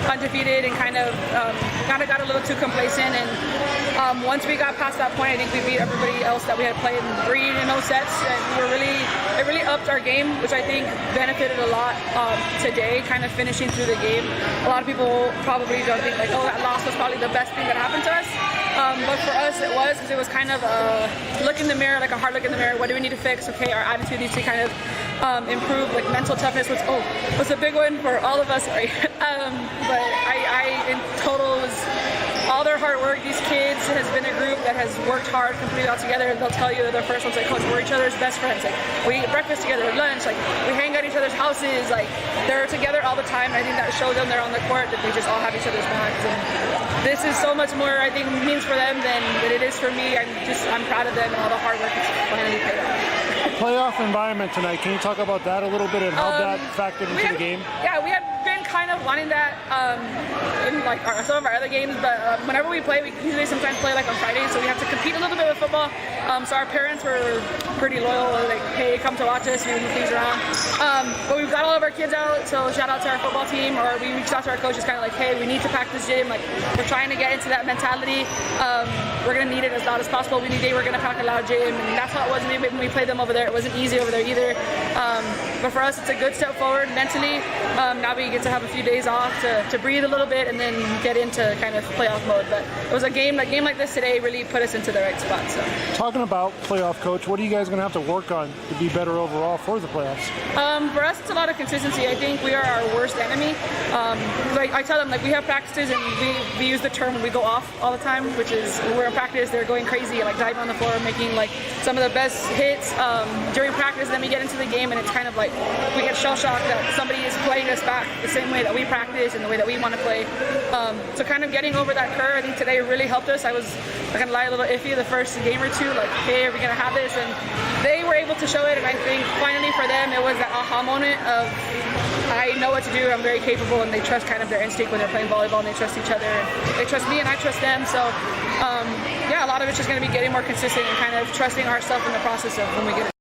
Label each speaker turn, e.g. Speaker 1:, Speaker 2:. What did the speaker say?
Speaker 1: undefeated and kind of got a little too complacent. And once we got past that point, I think we beat everybody else that we had played in 3 sets, and it really upped our game, which I think benefited a lot today, kind of finishing through the game. A lot of people probably don't think like, oh, that loss was probably the best thing that happened to us. But for us, it was, because it was kind of a look in the mirror, like a hard look in the mirror. What do we need to fix? Okay, our attitude needs to kind of improve, like mental toughness was a big one for all of us. Sorry. But I in total was all their hard work. These kids has been a group that has worked hard, completely all together, and they'll tell you they're the first ones like, coach, we're each other's best friends. Like, we eat breakfast together, lunch, like we hang out at each other's houses, like they're together all the time. And I think that shows them they're on the court that they just all have each other's backs. And this is so much more, I think, means for them than it is for me. I'm proud of them and all the hard work has finally paid off.
Speaker 2: Playoff environment tonight. Can you talk about that a little bit and how that factored into the game?
Speaker 1: Yeah, we had been kind of wanting that in like some of our other games, but whenever we play, we usually sometimes play like on Fridays, so we have to compete a little bit with football. So our parents were pretty loyal, like, hey, come to watch us, move things around. But we've got all of our kids out, so shout out to our football team, or we reached out to our coaches kind of like, hey, we need to pack this gym, like we're trying to get into that mentality. We're going to need it as loud as possible. We we're going to pack a loud gym, and that's how it was when we played them over there. It wasn't easy over there either. But for us, it's a good step forward mentally. Now we get to have a few days off to breathe a little bit and then get into kind of playoff mode. But it was a game like this today really put us into the right spot. So
Speaker 2: talking about playoff, coach, what are you guys going to have to work on to be better overall for the playoffs?
Speaker 1: For us, it's a lot of consistency. I think we are our worst enemy. Like I tell them, like we have practices and we use the term we go off all the time, which is we're in practice, they're going crazy, like diving on the floor, making like some of the best hits during practice. Then we get into the game and it's kind of like we get shell shocked that somebody is playing us back the same way that we practice and the way that we want to play. So kind of getting over that curve, I think today really helped us. I was not gonna lie, a little iffy the first game or two, like, hey, are we gonna have this? And they were able to show it, and I think finally for them it was that aha moment of I know what to do, I'm very capable, and they trust kind of their instinct when they're playing volleyball, and they trust each other, and they trust me and I trust them. So yeah, a lot of it's just going to be getting more consistent and kind of trusting ourselves in the process of when we get it.